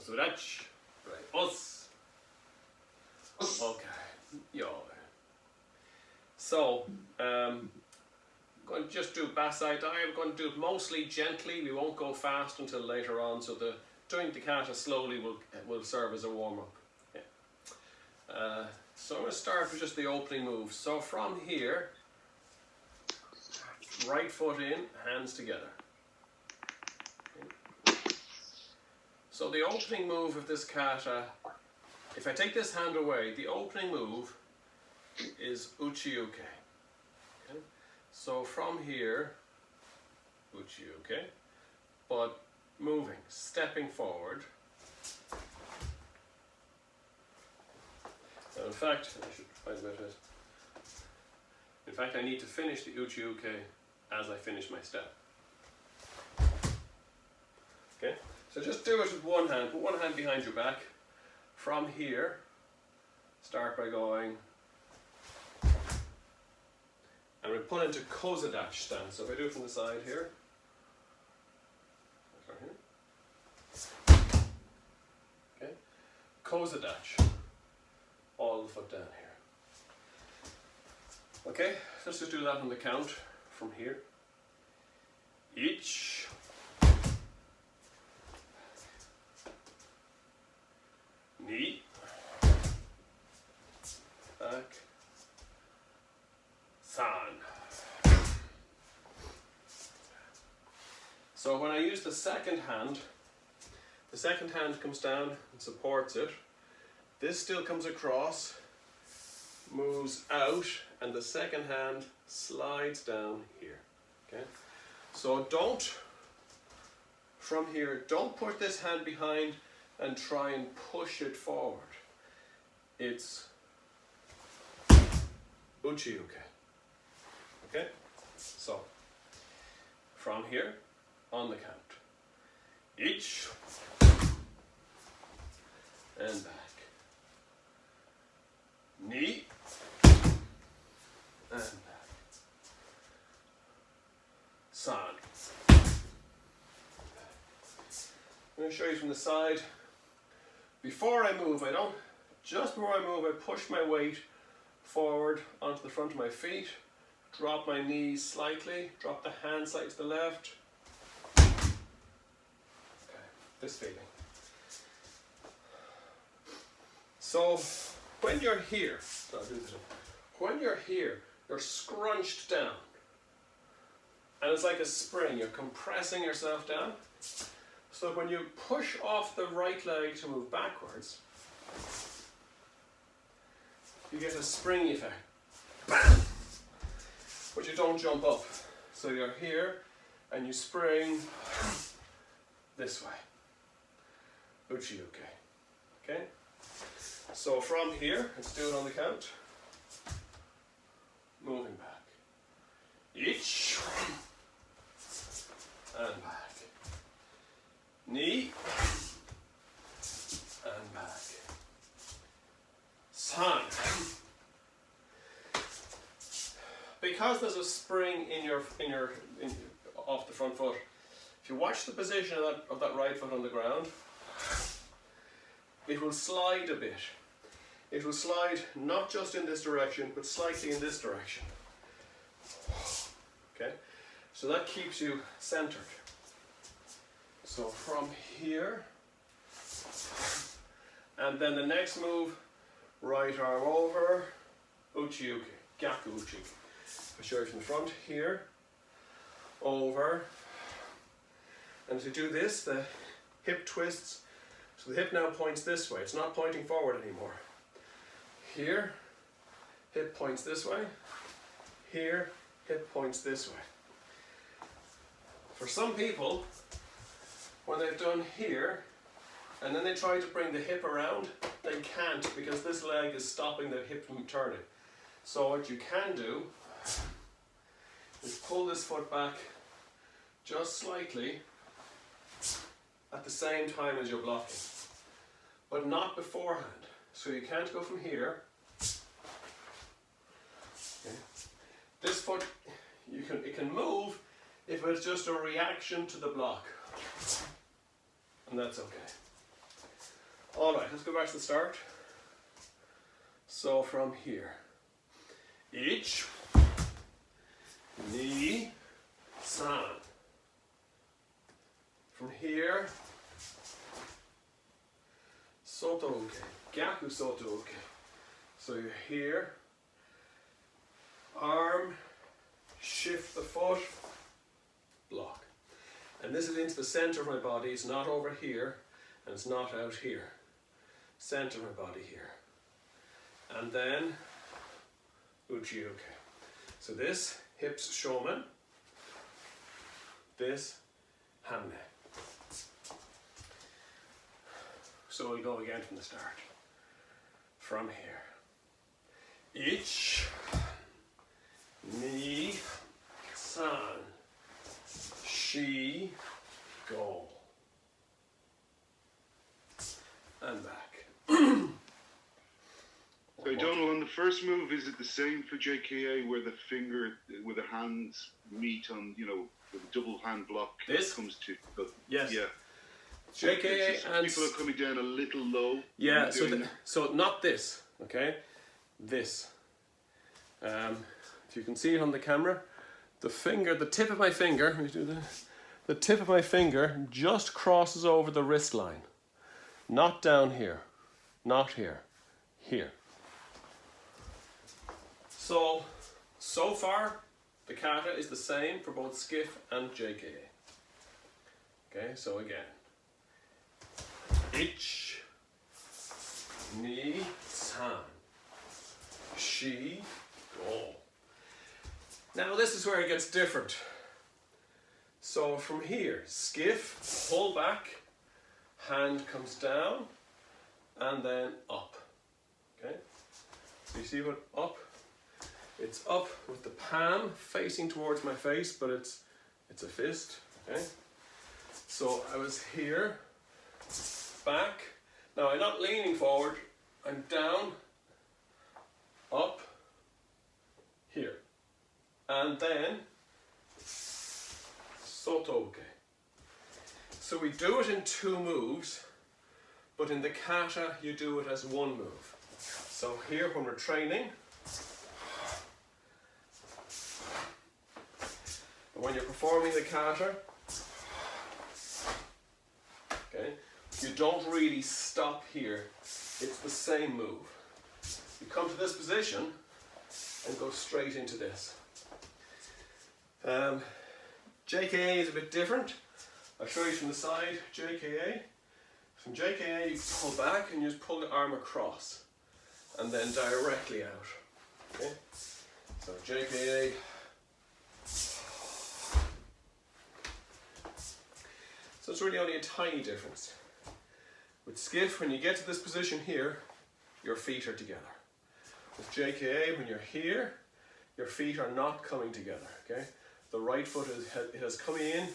Svrach. Right. Us. Okay. Yo. So, I'm going to just do Bassai Dai. I'm going to do it mostly gently. We won't go fast until later on. So doing the kata slowly will serve as a warm up. Yeah. So I'm going to start with just the opening move. So from here, right foot in, hands together. Okay. So the opening move of this kata, if I take this hand away, the opening move is uchi-uke. Okay. So from here, uchi-uke, but moving, stepping forward. Now in fact, I should find about it. In fact, I need to finish the uchi-uke as I finish my step. Okay, so just do it with one hand. Put one hand behind your back. From here, start by going, and we pull into kozadachi stance. So if I do it from the side here, okay, kozadachi, all the foot down here. Okay, let's just do that on the count from here. Each, knee, back, san. So when I use the second hand comes down and supports it. This still comes across, moves out, and the second hand slides down here. Okay? So from here, don't put this hand behind and try and push it forward. It's uchi-uke. Okay? So, from here, on the count. Each, and back. Knee, and back. San. I'm going to show you from the side. Before I move, just before I move, I push my weight forward onto the front of my feet, drop my knees slightly, drop the hand slightly to the left. Okay, this feeling. So when you're here, you're scrunched down. And it's like a spring, you're compressing yourself down. So when you push off the right leg to move backwards, you get a spring effect. Bam! But you don't jump up. So you're here and you spring this way. Uchi-uke. Okay? So from here, let's do it on the count. Moving back. Each. And back. Knee. And back. San. Because there's a spring off the front foot, if you watch the position of that right foot on the ground, it will slide a bit. It will slide not just in this direction, but slightly in this direction. Okay? So that keeps you centered. So from here, and then the next move, right arm over, uchi-uke, gaku uchi. I'll show you from the front here, over, and to do this, the hip twists, so the hip now points this way, it's not pointing forward anymore. Here, hip points this way, here, hip points this way. For some people, when they've done here, and then they try to bring the hip around, they can't because this leg is stopping the hip from turning. So what you can do is pull this foot back just slightly at the same time as you're blocking, but not beforehand. So you can't go from here. Okay. This foot, it can move if it's just a reaction to the block, and that's okay. All right, let's go back to the start. So from here, ich, ni, san. From here, soto-uke, gyaku soto-uke. So you're here, arm, shift the foot, block. And this is into the center of my body. It's not over here, and it's not out here. Center of my body here. And then uchi-uke. So this, hips shomen. This, hamne. So we'll go again from the start. From here. Ich, ni, san, shi, go. And back. So Donald, on the first move, is it the same for JKA where the finger, where the hands meet on, you know, with a double hand block? This? Comes to, Yes. Yeah. JKA and... People are coming down a little low. Yeah, so not this, okay? This. If you can see it on the camera, the finger, the tip of my finger, let me do this. The tip of my finger just crosses over the wrist line. Not down here, not here, here. So far, the kata is the same for both skiff and JKA. Okay, so again. Ich, ni, san, shi, go. Now this is where it gets different. So from here, skiff, pull back, hand comes down, and then up. Okay? So you see what up? It's up with the palm facing towards my face, but it's a fist. Okay? So I was here, back. Now I'm not leaning forward, I'm down, up, here. And then soto-uke. So we do it in 2 moves, but in the kata you do it as 1 move. So here when we're training, when you're performing the kata, okay, you don't really stop here. It's the same move. You come to this position and go straight into this. JKA is a bit different. I'll show you from the side, JKA. From JKA you pull back and you just pull the arm across and then directly out. Okay? So JKA. So it's really only a tiny difference. With skiff, when you get to this position here, your feet are together. With JKA, when you're here, your feet are not coming together. Okay? The right foot has come in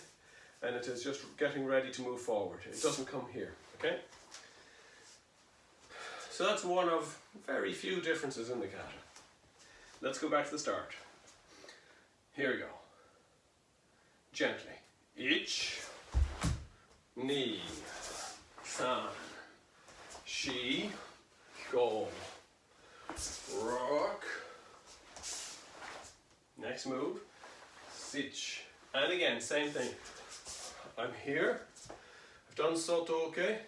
and it is just getting ready to move forward. It doesn't come here. Okay? So that's one of very few differences in the kata. Let's go back to the start. Here we go. Gently. Ich, ni, san, shi, go, rock. Next move, sich. And again, same thing. I'm here, I've done soto-uke.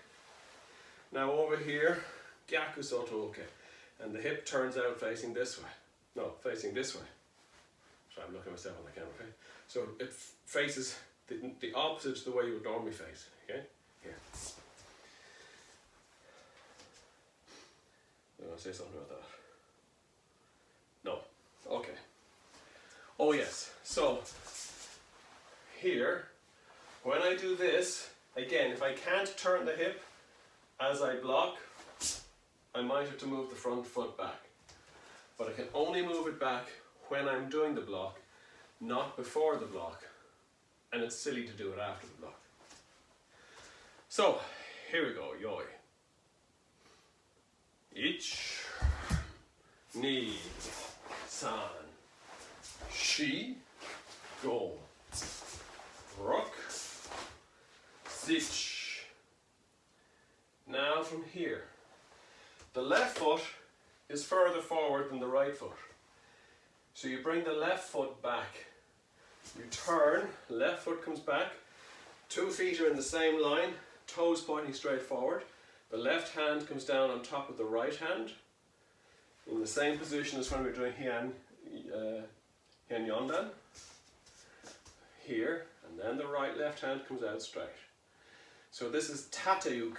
Now over here, gyaku soto-uke. And the hip turns out facing this way. No, facing this way. Sorry, I'm looking at myself on the camera, okay? So it faces the opposite to the way you would normally face, okay? Here. You want to say something about that? No. Okay. Oh yes. So here, when I do this, again, if I can't turn the hip as I block, I might have to move the front foot back. But I can only move it back when I'm doing the block, not before the block. And it's silly to do it after the block. So, here we go, yoi. Ich, ni, san, shi, go, rock, sich. Now from here. The left foot is further forward than the right foot. So you bring the left foot back. You turn, left foot comes back, 2 feet are in the same line, toes pointing straight forward. The left hand comes down on top of the right hand, in the same position as when we're doing Hien Yondan. Here, and then the left hand comes out straight. So this is Tateuke.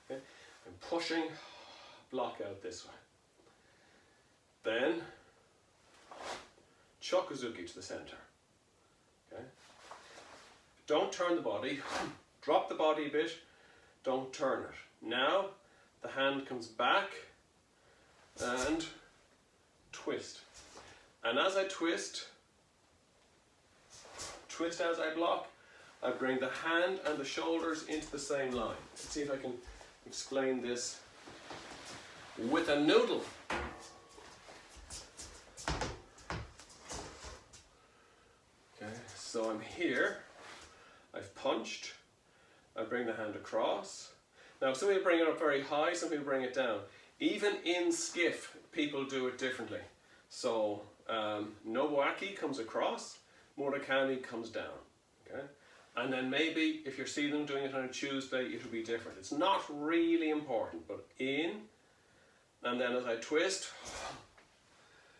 Okay? I'm pushing, block out this way. Then Chokuzuki to the center. Okay? Don't turn the body, drop the body a bit, don't turn it. Now the hand comes back and twist. And as I twist as I block, I bring the hand and the shoulders into the same line. Let's see if I can explain this with a noodle. Okay, so I'm here, I've punched, I bring the hand across. Now some people bring it up very high, some people bring it down. Even in skiff, people do it differently. So Nobuaki comes across, Murakami comes down. Okay? And then maybe if you see them doing it on a Tuesday, it'll be different. It's not really important, but in, and then as I twist,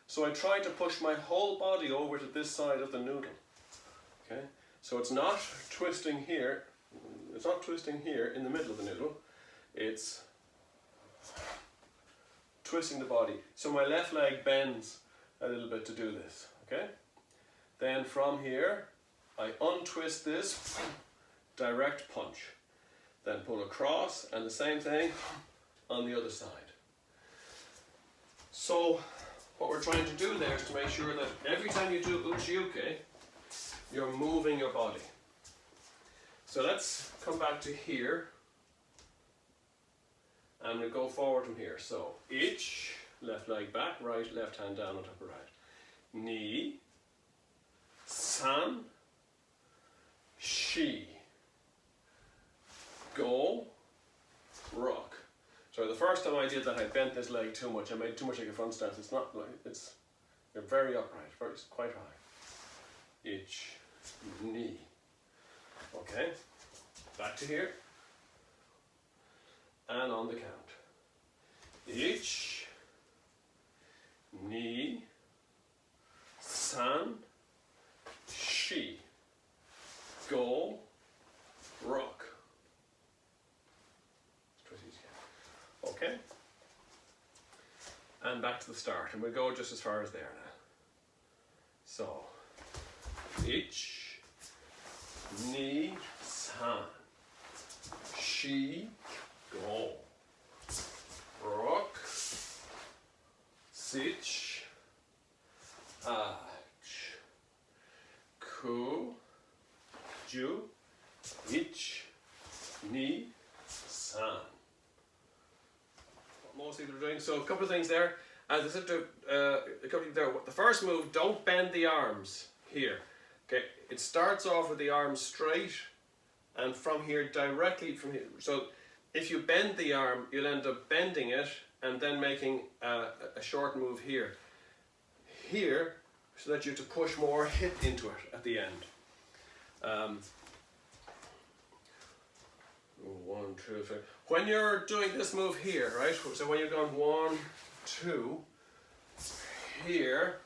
so I try to push my whole body over to this side of the noodle. Okay? So it's not twisting here, it's not twisting here in the middle of the noodle, it's twisting the body. So my left leg bends a little bit to do this. Okay? Then from here, I untwist this, direct punch. Then pull across, and the same thing on the other side. So what we're trying to do there is to make sure that every time you do uchiuke, you're moving your body. So let's come back to here, and we'll go forward from here. So ich, left leg back, right, left hand down on top of right. Ni, san, shi, go, rock. So the first time I did that, I bent this leg too much. I made too much like a front stance. It's not like, you're very upright, it's quite high. Ich, ni. Okay, back to here. And on the count. Ich, ni, san, shi, go, rock. Okay? And back to the start, and we'll go just as far as there now. So, ich, ni, san, shi, go, rock, sich, ach, ku, ju, ich, ni, san. What most people are doing. So a couple of things there. As I said to a couple of there, the first move, don't bend the arms here. Okay, it starts off with the arms straight, and from here, directly from here. So if you bend the arm, you'll end up bending it and then making a short move here. Here, so that you have to push more hip into it at the end. 1, 2, 3. When you're doing this move here, right? So when you're going 1, 2, here,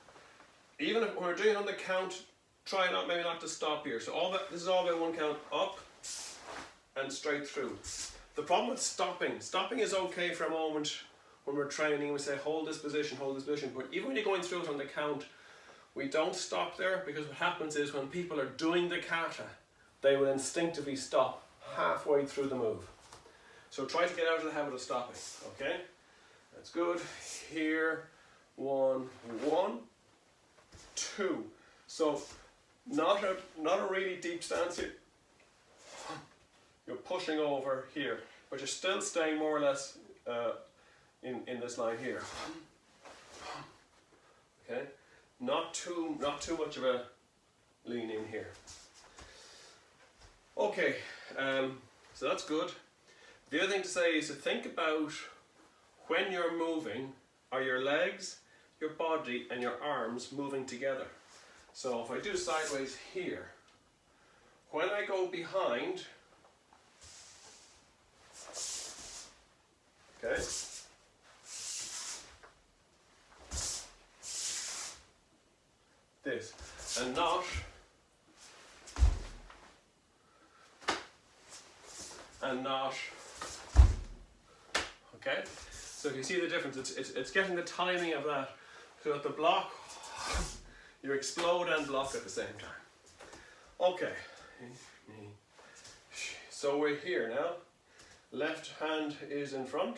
even if we're doing it on the count, try not maybe not to stop here. So this is all about 1 count up and straight through. The problem with stopping is okay for a moment when we're training. We say hold this position, but even when you're going through it on the count, we don't stop there, because what happens is when people are doing the kata, they will instinctively stop halfway through the move. So try to get out of the habit of stopping, okay? That's good. Here, 1, 1, 2. So not a really deep stance here. You're pushing over here, but you're still staying more or less in this line here. Okay, not too much of a lean in here. Okay, so that's good. The other thing to say is to think about when you're moving, are your legs, your body and your arms moving together. So if I do sideways here, when I go behind, okay, this, and not, okay, so if you see the difference, it's getting the timing of that, so at the block, you explode and block at the same time. Okay, so we're here now, left hand is in front,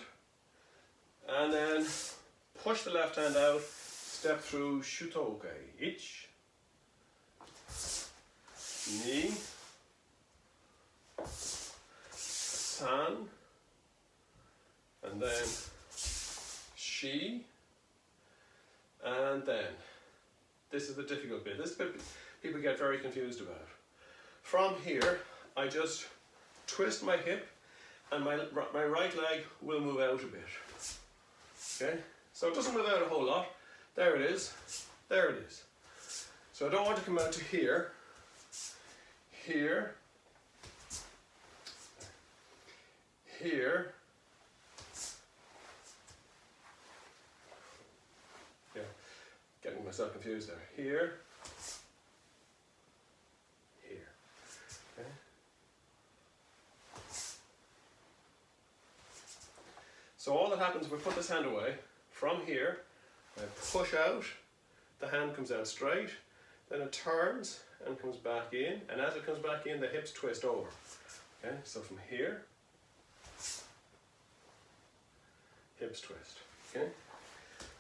and then push the left hand out, step through shutoge, ich, ni, san, and then shi, and then, this is the difficult bit. This bit people get very confused about. From here, I just twist my hip and my right leg will move out a bit. Okay, so it doesn't move out a whole lot. There it is, there it is. So I don't want to come out to here, here, here, yeah, getting myself confused there, here, here, okay. So all that happens if we put this hand away, from here, I push out, the hand comes out straight, then it turns and comes back in, and as it comes back in, the hips twist over. Okay, so from here, hips twist. Okay,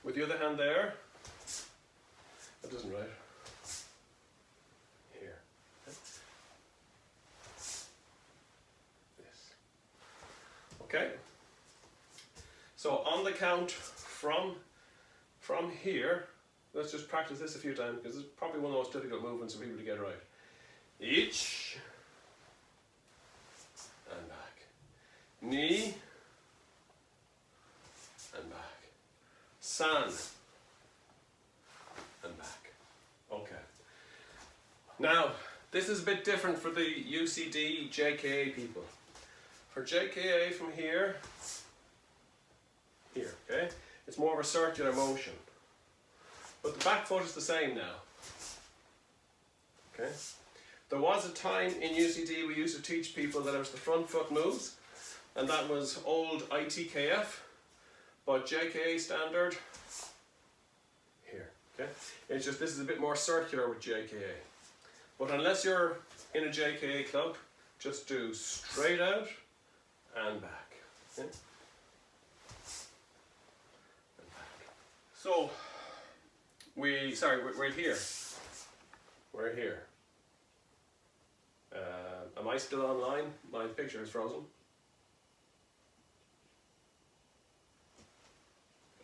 with the other hand there, that doesn't right. Here. Okay. This. Okay. So on the count from here, let's just practice this a few times because it's probably one of the most difficult movements for people to get right. Ich and back. Ni and back. San and back. Okay. Now, this is a bit different for the UCD JKA people. For JKA from here, okay? It's more of a circular motion. But the back foot is the same now. Okay? There was a time in UCD we used to teach people that it was the front foot moves, and that was old ITKF, but JKA standard, here, okay? It's just this is a bit more circular with JKA. But unless you're in a JKA club, just do straight out and back. Okay? So, we're here. We're here. Am I still online? My picture is frozen.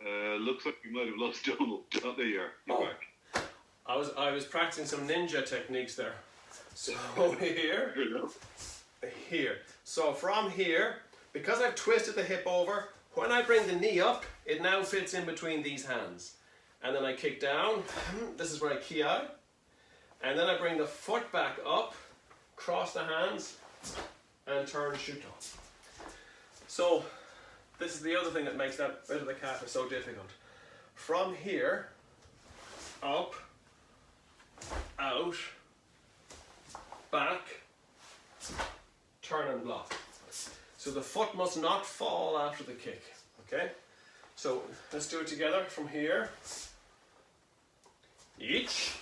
Looks like you might have lost Donald. Oh, there you are. You're back. I was practicing some ninja techniques there. So here, here. So from here, because I've twisted the hip over, when I bring the knee up, it now fits in between these hands. And then I kick down, this is where I ki out. And then I bring the foot back up, cross the hands, and turn shuto. So, this is the other thing that makes that bit of the kata so difficult. From here, up, out, back, turn and block. So the foot must not fall after the kick, okay? So let's do it together from here. Each.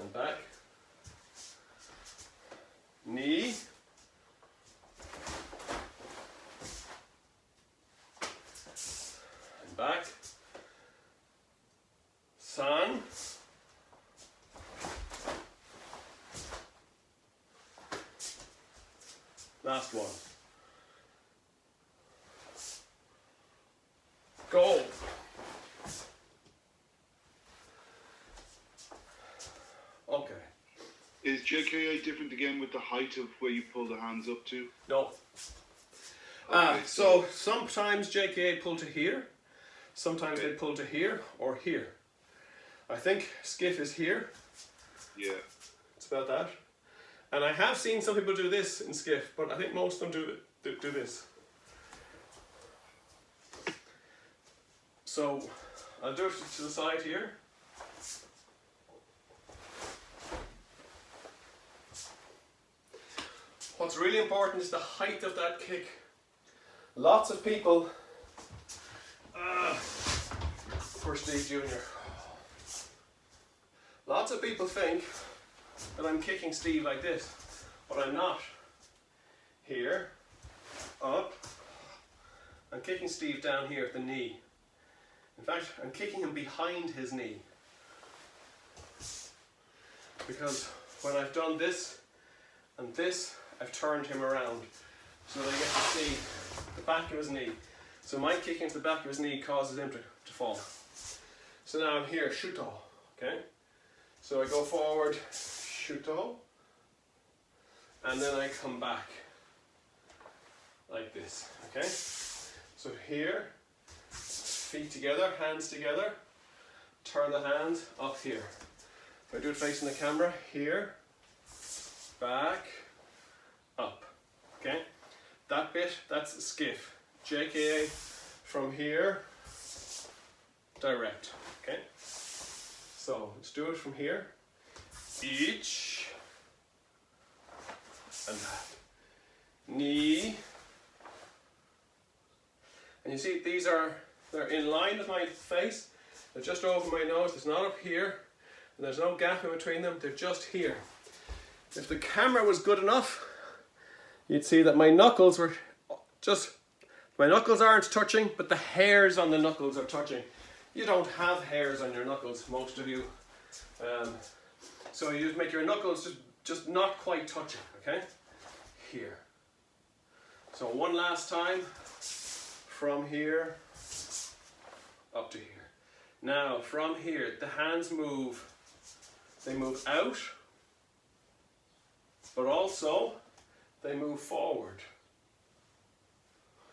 And back. Knee. And back. San. Last one. Go. Okay. Is JKA different again with the height of where you pull the hands up to? No. Okay, So sometimes JKA pull to here, sometimes it pull to here or here. I think skiff is here. Yeah. It's about that. And I have seen some people do this in skiff, but I think most of them do this. So I'll do it to the side here. What's really important is the height of that kick. Lots of people, poor Steve Jr. Lots of people think that I'm kicking Steve like this, but I'm not. Here, up, I'm kicking Steve down here at the knee. In fact, I'm kicking him behind his knee. Because when I've done this and this, I've turned him around so that I get to see the back of his knee. So my kicking to the back of his knee causes him to fall. So now I'm here, shuto, okay? So I go forward, shuto, and then I come back like this, okay? So here, feet together, hands together, turn the hands up here. If I do it facing the camera, here, back, up, okay? That bit, that's a skiff. JKA from here, direct, okay? So let's do it from here. Each, and back. Knee. And you see they're in line with my face. They're just over my nose. It's not up here. And there's no gap in between them. They're just here. If the camera was good enough, you'd see that my knuckles were just, my knuckles aren't touching, but the hairs on the knuckles are touching. You don't have hairs on your knuckles, most of you. So you just make your knuckles just not quite touching, okay? Here. So one last time, from here up to here. Now from here, the hands move, they move out, but also they move forward.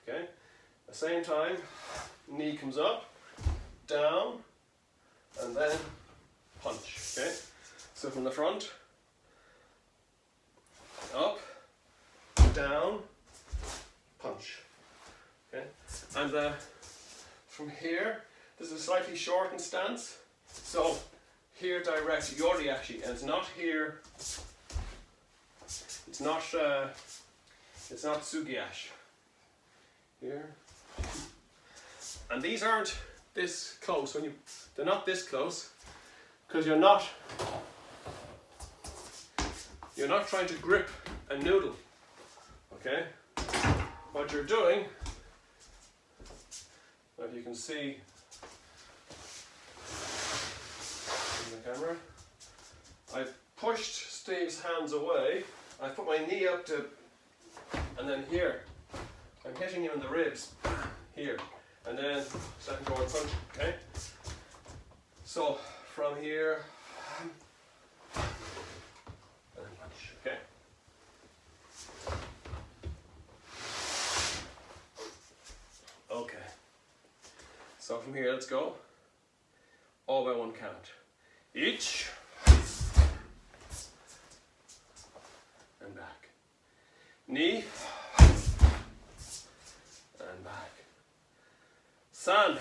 Okay? At the same time, knee comes up, down, and then punch. Okay? So from the front, up, down, punch. Okay? And from here, this is a slightly shortened stance. So here direct yoriashi, and it's not here. It's not sugiash. Here. And these aren't this close. They're not this close, because you're not trying to grip a noodle. Okay? What you're doing, if you can see in the camera, I've pushed Steve's hands away. I put my knee up to, and then here, I'm hitting him in the ribs, here, and then second forward punch, okay? So, from here, and punch, okay? Okay. So from here, let's go. All by one count. Each. And back. Knee. And back. San.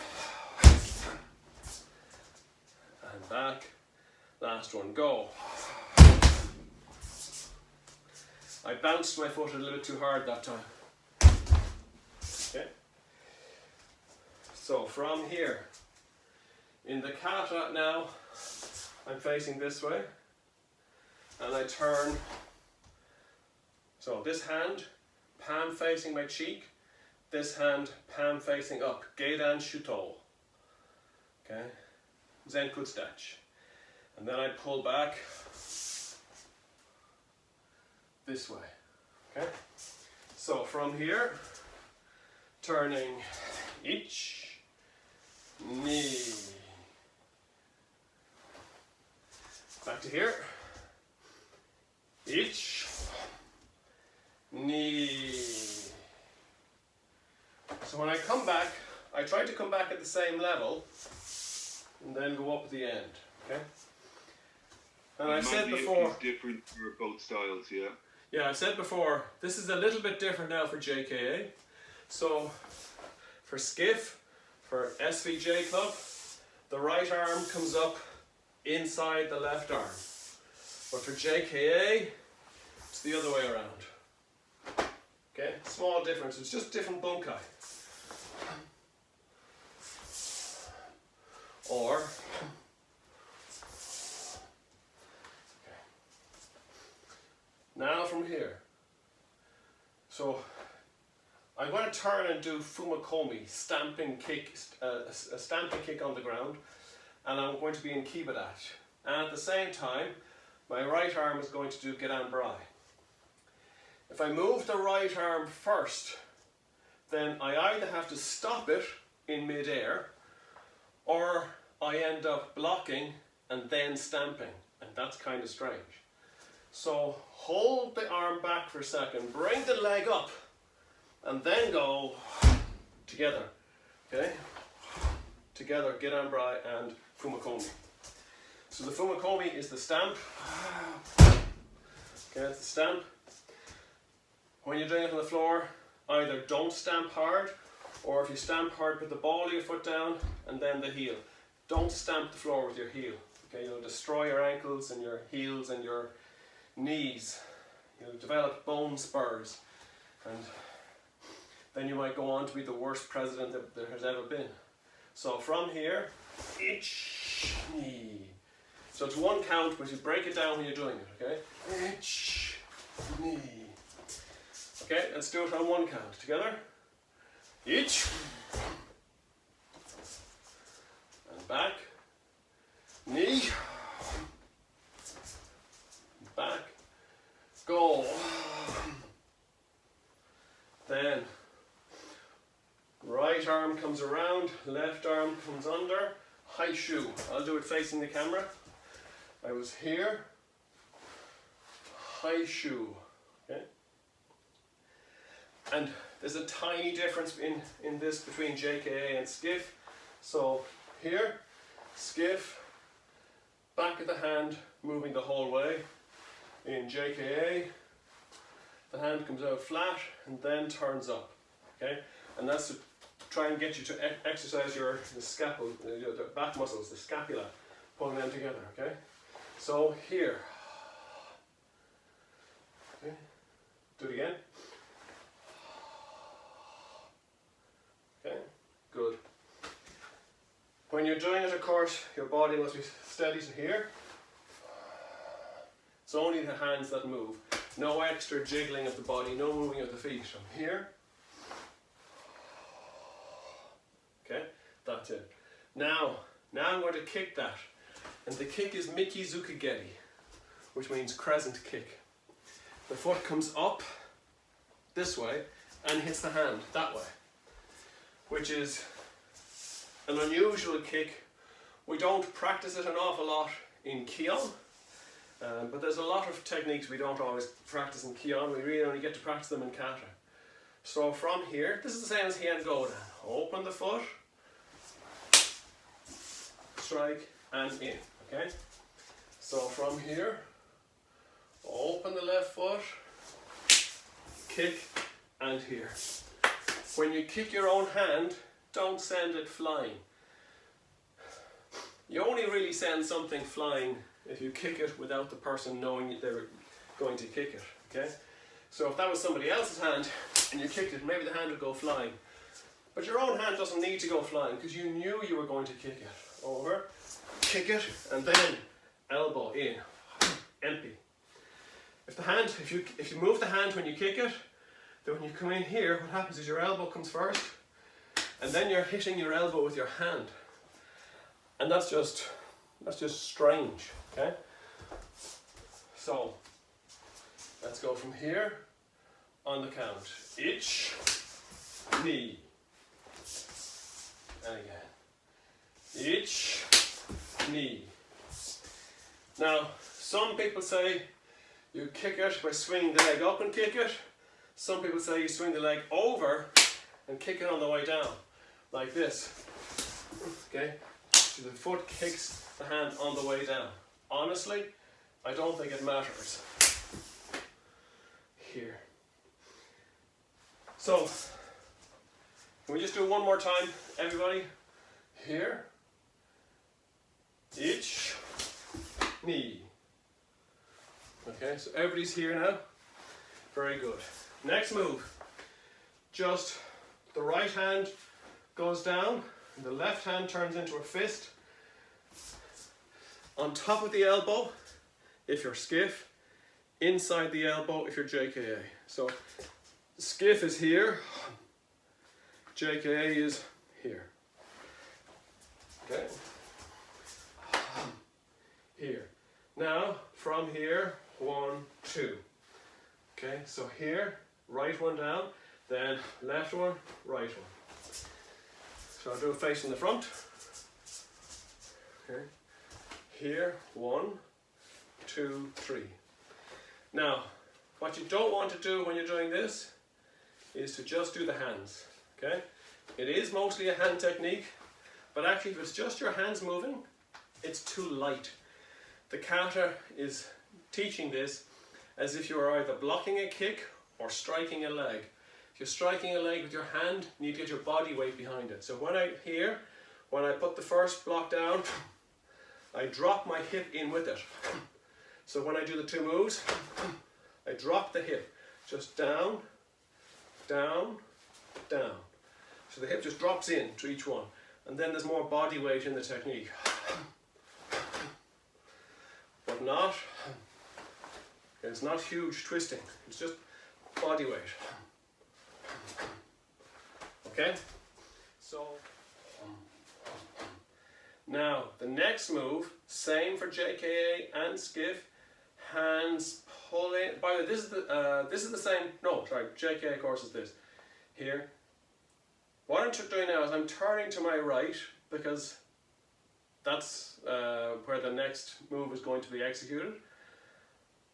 And back. Last one, go. I bounced my foot a little bit too hard that time. Okay. So from here, in the kata now, I'm facing this way, and I turn. So this hand, palm facing my cheek, this hand, palm facing up, Geidan Shuto, okay, Zenkutsudachi. And then I pull back this way, okay. So from here, turning each, knee, back to here, Ich, knee. So when I come back, I try to come back at the same level and then go up at the end, okay? And I said before, is different for both styles, yeah. Yeah, I said before, this is a little bit different now for JKA. So for skiff, for SVJ club, the right arm comes up inside the left arm. But for JKA, it's the other way around. Okay, small difference, it's just different bunkai. Or, okay. Now from here. So I'm going to turn and do fumakomi, stamping kick, a stamping kick on the ground, and I'm going to be in kibadachi. And at the same time, my right arm is going to do gedan brai. If I move the right arm first, then I either have to stop it in midair, or I end up blocking and then stamping, and that's kind of strange. So hold the arm back for a second, bring the leg up, and then go together, okay? Together, gedan brai and fumakomi. So the fumakomi is the stamp. Okay, it's the stamp. When you're doing it on the floor, either don't stamp hard, or if you stamp hard, put the ball of your foot down and then the heel. Don't stamp the floor with your heel. Okay, you'll destroy your ankles and your heels and your knees. You'll develop bone spurs, and then you might go on to be the worst president that there has ever been. So from here, ich, knee. So it's one count, but you break it down when you're doing it, okay? Ich, knee. Okay, let's do it on one count. Together. Ich. And back. Knee. Back. Go. Then right arm comes around, left arm comes under. High shoe. I'll do it facing the camera. I was here. High shoe. Okay. And there's a tiny difference in this between JKA and skiff. So here, skiff, back of the hand moving the whole way. In JKA, the hand comes out flat and then turns up. Okay, and that's to try and get you to exercise the scapula, the back muscles, the scapula, pulling them together. Okay, so here. Okay, do it again. Okay, good. When you're doing it, of course, your body must be steady to here. It's only the hands that move. No extra jiggling of the body, no moving of the feet. From here. Okay, that's it. Now I'm going to kick that. And the kick is Miki Zukigeri, which means crescent kick. The foot comes up this way and hits the hand that way, which is an unusual kick. We don't practice it an awful lot in Kion, but there's a lot of techniques we don't always practice in Kion. We really only get to practice them in kata. So from here, this is the same as Hien Godan. Open the foot, strike and in, okay? So from here, open the left foot, kick and here. When you kick your own hand, don't send it flying. You only really send something flying if you kick it without the person knowing they're going to kick it, okay? So if that was somebody else's hand and you kicked it, maybe the hand would go flying. But your own hand doesn't need to go flying because you knew you were going to kick it. Over, kick it, and then elbow in, empty. If you move the hand when you kick it, then when you come in here, what happens is your elbow comes first, and then you're hitting your elbow with your hand. And that's just strange, okay? So, let's go from here on the count. Ich, knee. And again. Ich, knee. Now, some people say You kick it by swinging the leg up and kick it. Some people say you swing the leg over and kick it on the way down, like this. Okay, so the foot kicks the hand on the way down. Honestly, I don't think it matters. Here. So, can we just do it one more time, everybody? Here. Each knee. Okay, so everybody's here now. Very good. Next move. Just the right hand goes down, and the left hand turns into a fist. On top of the elbow, if you're skiff. Inside the elbow, if you're JKA. So, skiff is here. JKA is here. Okay. Here. Now, from here, 1, 2. Okay, so here, right one down, then left one, right one. So I'll do it facing the front. Okay. Here, 1, 2, 3. Now, what you don't want to do when you're doing this is to just do the hands. Okay? It is mostly a hand technique, but actually if it's just your hands moving, it's too light. The kata is teaching this as if you are either blocking a kick or striking a leg. If you're striking a leg with your hand, you need to get your body weight behind it. So when I put the first block down, I drop my hip in with it. So when I do the two moves, I drop the hip, just down, down, down. So the hip just drops in to each one. And then there's more body weight in the technique. But it's not huge twisting, it's just body weight. Okay? So, now the next move, same for JKA and skiff, hands pulling. By the way, this is the same. No, sorry, JKA of course is this. Here. What I'm doing now is I'm turning to my right because that's where the next move is going to be executed.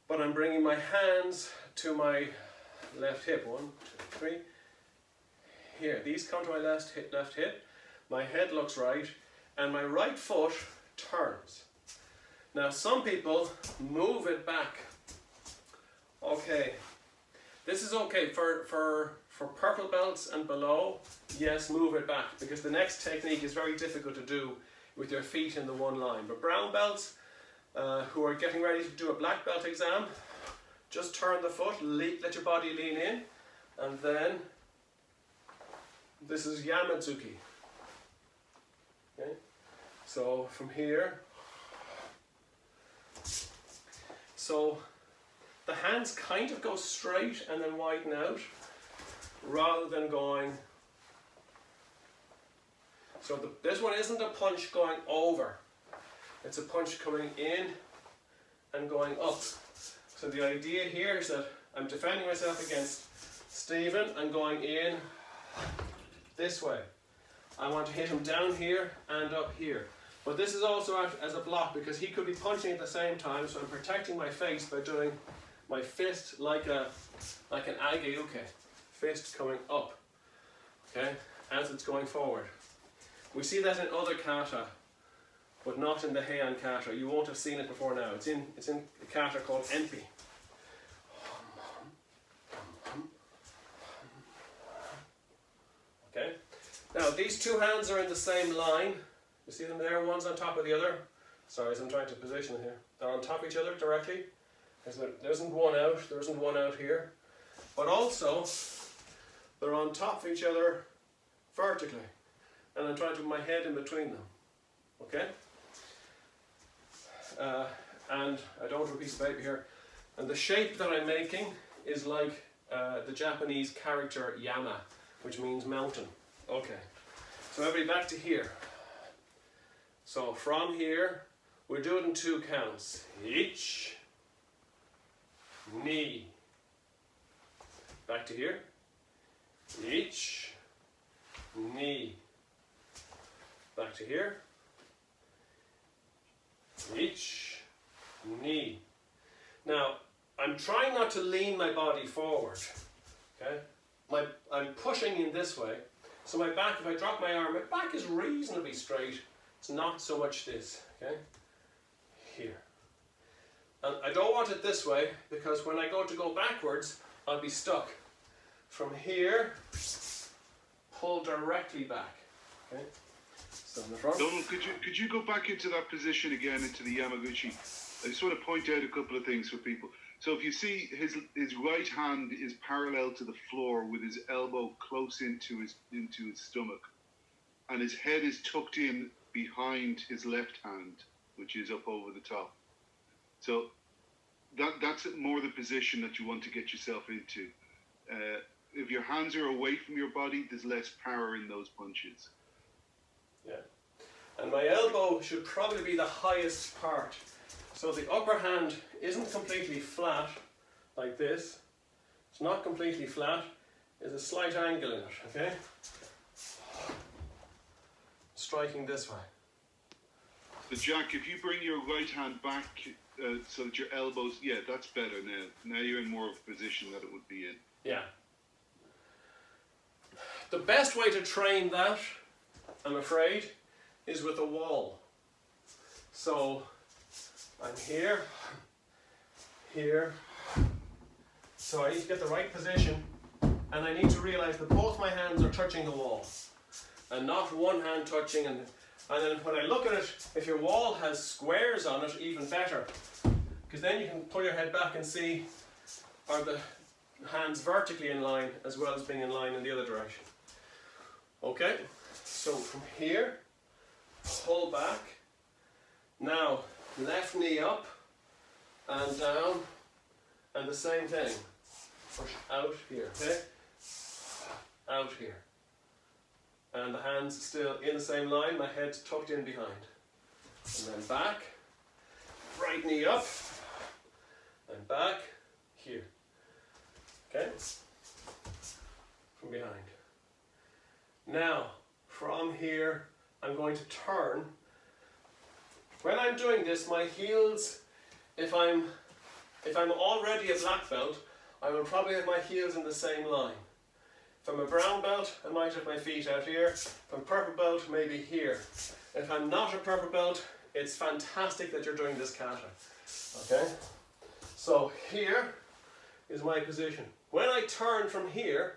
But I'm bringing my hands to my left hip. 1, 2, 3. Here, these come to my left hip. My head looks right, and my right foot turns. Now, some people move it back. Okay, this is okay for purple belts and below. Yes, move it back because the next technique is very difficult to do with your feet in the one line. But brown belts who are getting ready to do a black belt exam, just turn the foot, let your body lean in, and then this is Yamadzuki. Okay, so from here, so the hands kind of go straight and then widen out, rather than going. So this one isn't a punch going over. It's a punch coming in and going up. So the idea here is that I'm defending myself against Stephen and going in this way. I want to hit him down here and up here. But this is also out as a block because he could be punching at the same time, so I'm protecting my face by doing my fist like an ageuke. Fist coming up, okay, as it's going forward. We see that in other kata, but not in the Heian kata. You won't have seen it before now. It's in a kata called Enpi. Okay. Now these two hands are in the same line. You see them there? One's on top of the other. Sorry, as I'm trying to position it here. They're on top of each other directly. There isn't one out. There isn't one out here. But also, they're on top of each other vertically. And I'm trying to put my head in between them. Okay? And I don't have a piece of paper here. And the shape that I'm making is like the Japanese character Yama, which means mountain. Okay. So everybody back to here. So from here, we'll do it in 2 counts. Each, knee. Back to here. Each, knee. Back to here. Each, knee. Now, I'm trying not to lean my body forward. Okay? I'm pushing in this way. So my back, if I drop my arm, my back is reasonably straight. It's not so much this. Okay? Here. And I don't want it this way because when I go to go backwards, I'll be stuck. From here, pull directly back. Okay? So in the front. Donald, could you go back into that position again, into the Yamaguchi? I just want to point out a couple of things for people. So if you see his right hand is parallel to the floor with his elbow close into his stomach, and his head is tucked in behind his left hand, which is up over the top. So that's more the position that you want to get yourself into. If your hands are away from your body, there's less power in those punches. Yeah. And my elbow should probably be the highest part. So the upper hand isn't completely flat like this. It's not completely flat. There's a slight angle in it, okay? Striking this way. So Jack, if you bring your right hand back so that your elbows, yeah, that's better now. Now you're in more of a position that it would be in. Yeah. The best way to train that, I'm afraid, is with a wall. So I'm here. So I need to get the right position, and I need to realize that both my hands are touching the wall and not one hand touching. And then when I look at it, if your wall has squares on it, even better, because then you can pull your head back and see, are the hands vertically in line as well as being in line in the other direction. Okay, so from here, pull back. Now left knee up and down, and the same thing. Push out here, okay? Out here. And the hands still in the same line, my head's tucked in behind. And then back, right knee up, and back, here. Okay? From behind. Now, from here, I'm going to turn. When I'm doing this, my heels, if I'm already a black belt, I will probably have my heels in the same line. If I'm a brown belt, I might have my feet out here. If I'm purple belt, maybe here. If I'm not a purple belt, it's fantastic that you're doing this kata. Okay? So here is my position. When I turn from here,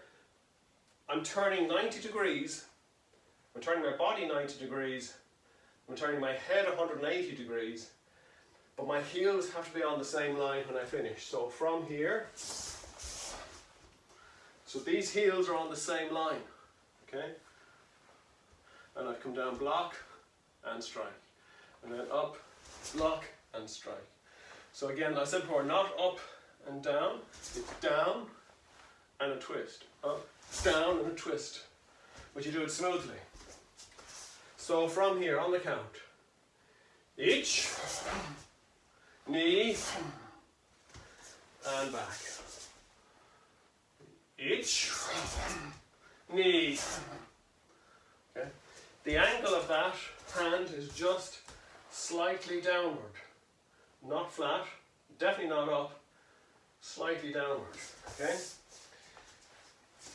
I'm turning 90 degrees. I'm turning my body 90 degrees. I'm turning my head 180 degrees. But my heels have to be on the same line when I finish. So from here, so these heels are on the same line, okay? And I'd come down, block and strike. And then up, block and strike. So again, I said before, not up and down, it's down and a twist. Up, down and a twist. But you do it smoothly. So from here, on the count, each, knee, and back. Each, knee. Okay. The angle of that hand is just slightly downward. Not flat, definitely not up, slightly downward. Okay?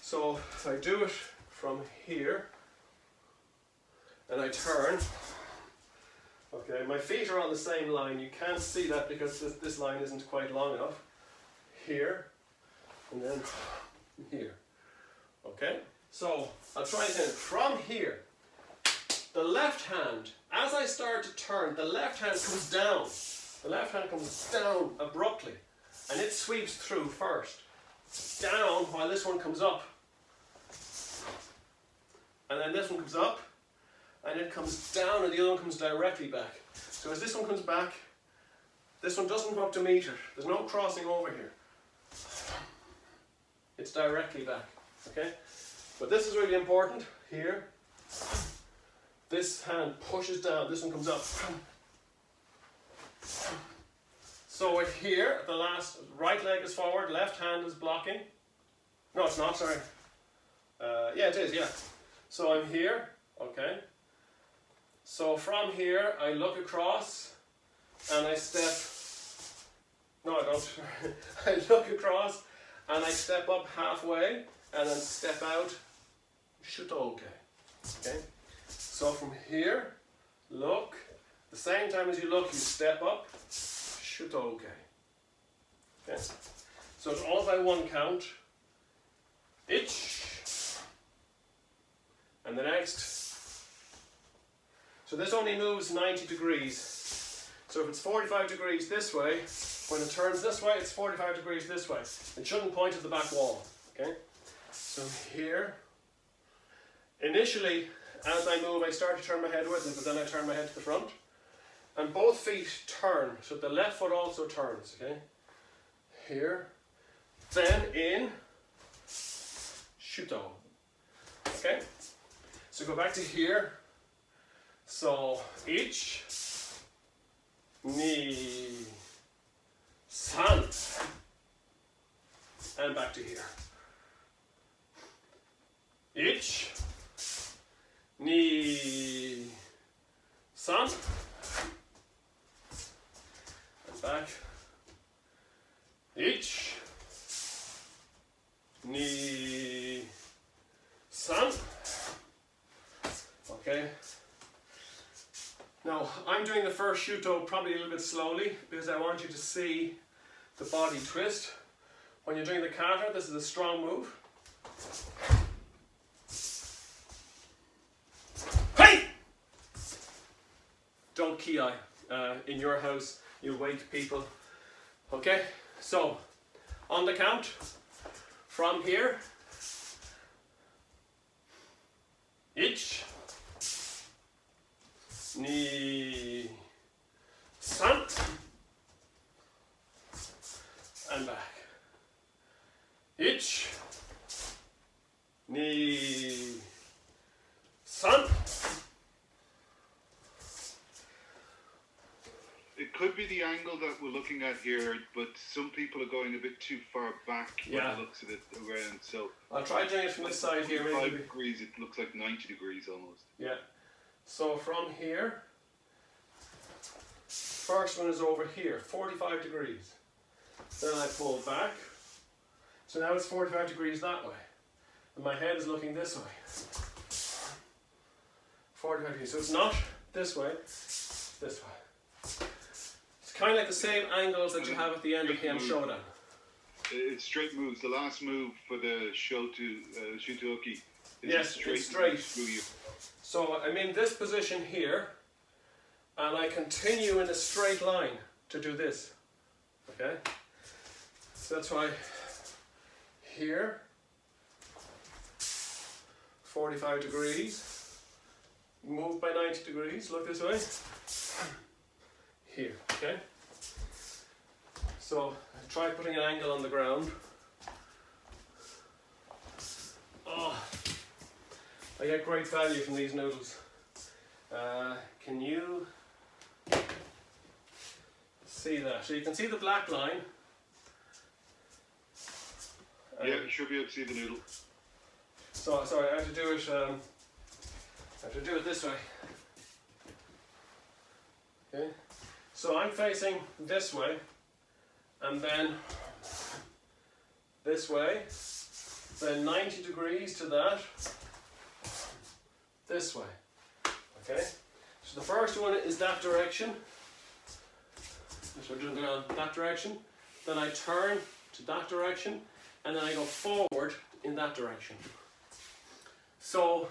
So if I do it from here, and I turn, okay, my feet are on the same line. You can't see that because this line isn't quite long enough. Here, and then here. Okay, so I'll try again. From here, the left hand, as I start to turn, the left hand comes down. The left hand comes down abruptly, and it sweeps through first. Down while this one comes up. And then this one comes up, and it comes down, and the other one comes directly back. So as this one comes back, this one doesn't come up to meet it. There's no crossing over here. It's directly back, okay? But this is really important. Here, this hand pushes down, this one comes up. So here, the last, right leg is forward, left hand is blocking. No, it's not, sorry. Yeah, it is, yeah. So I'm here, okay? So from here, I look across, and I step, No, I don't. I look across and I step up halfway and then step out, shutoke. Okay? So from here, look, the same time as you look, you step up, shutoke. Okay? So it's all by one count. Ich. And the next. So this only moves 90 degrees. So if it's 45 degrees this way, when it turns this way, it's 45 degrees this way. It shouldn't point at the back wall. Okay? So here, initially, as I move, I start to turn my head with it, but then I turn my head to the front. And both feet turn, so the left foot also turns. Okay? Here, then in, shuto. Okay? So go back to here. So ich, ni, san, and back to here. Ich, ni, san, and back. Ich, ni, san. Okay. Now, I'm doing the first shuto probably a little bit slowly because I want you to see the body twist. When you're doing the kata, this is a strong move. Hey! Don't ki-ai. In your house, you wake people. Okay? So, on the count, from here, ich, ni, san, and back. Ich, ni, san. It could be the angle that we're looking at here, but some people are going a bit too far back when it looks at it around. So I'll try doing it from this side here. 5 degrees, it looks like 90 degrees almost. Yeah. So from here, first one is over here, 45 degrees. Then I pull back. So now it's 45 degrees that way. And my head is looking this way. 45 degrees. So it's not this way, it's this way. It's kind of like the same angles that you have at the end of Him Showdown. It's straight moves. The last move for the shutoki is straight. Through you. So I'm in this position here, and I continue in a straight line to do this. Okay? So that's why here, 45 degrees, move by 90 degrees, look this way, here, okay? So try putting an angle on the ground. Oh, I get great value from these noodles. Can you see that? So you can see the black line. Yeah, you should be able to see the noodle. So sorry, I have to do it. I have to do it this way. Okay. So I'm facing this way, and then this way, then 90 degrees to that. This way. Okay. So the first one is that direction. So we're doing that direction. Then I turn to that direction, and then I go forward in that direction. So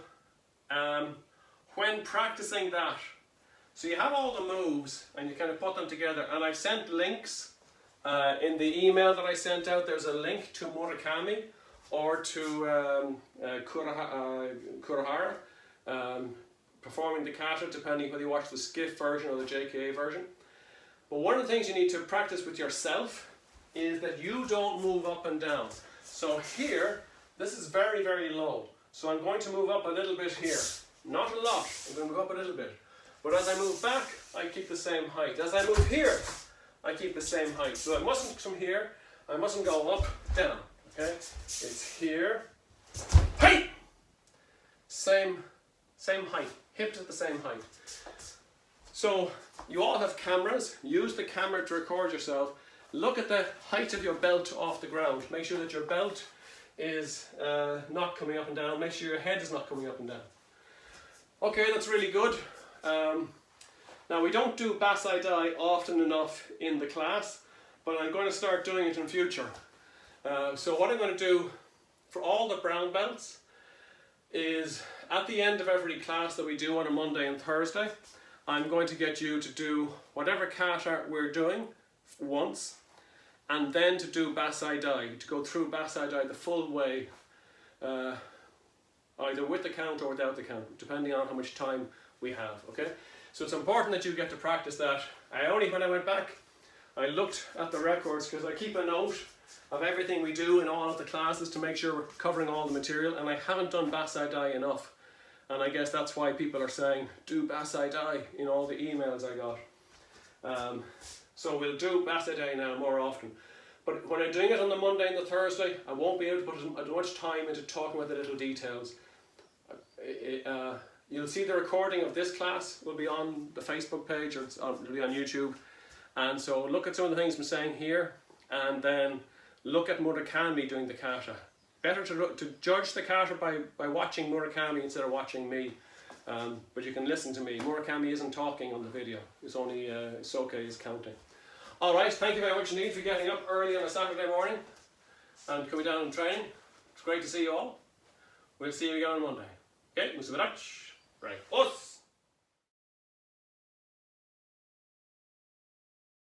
when practicing that, so you have all the moves and you kind of put them together, and I've sent links in the email that I sent out. There's a link to Murakami or to Kurahara performing the kata, depending whether you watch the skiff version or the JKA version. But one of the things you need to practice with yourself is that you don't move up and down. So here, this is very, very low. So I'm going to move up a little bit here. Not a lot, I'm going to move up a little bit. But as I move back, I keep the same height. As I move here, I keep the same height. So I mustn't from here, I mustn't go up, down. Okay? It's here. Height! Same height. Hips at the same height. So you all have cameras. Use the camera to record yourself look at the height of your belt off the ground. Make sure that your belt is not coming up and down. Make sure your head is not coming up and down. Okay, that's really good. Now we don't do Bassai Dai often enough in the class, but I'm going to start doing it in future. So what I'm going to do for all the brown belts is at the end of every class that we do on a Monday and Thursday, I'm going to get you to do whatever kata we're doing once, and then to do Bassai Dai, to go through Bassai Dai the full way, either with the count or without the count, depending on how much time we have, okay? So it's important that you get to practice that. When I went back, I looked at the records, because I keep a note of everything we do in all of the classes to make sure we're covering all the material, and I haven't done Bassai Dai enough. And I guess that's why people are saying, do Bassai Dai in all the emails I got. So we'll do Bassai Dai now more often. But when I'm doing it on the Monday and the Thursday, I won't be able to put as much time into talking about the little details. You'll see the recording of this class will be on the Facebook page, or it'll be on YouTube. And so look at some of the things I'm saying here, and then look at Murakami doing the kata. Better to judge the kata by watching Murakami instead of watching me. But you can listen to me. Murakami isn't talking on the video. It's only Soke is counting. Alright, thank you very much indeed for getting up early on a Saturday morning and coming down and training. It's great to see you all. We'll see you again on Monday. Okay, muchas gracias. Right. Us!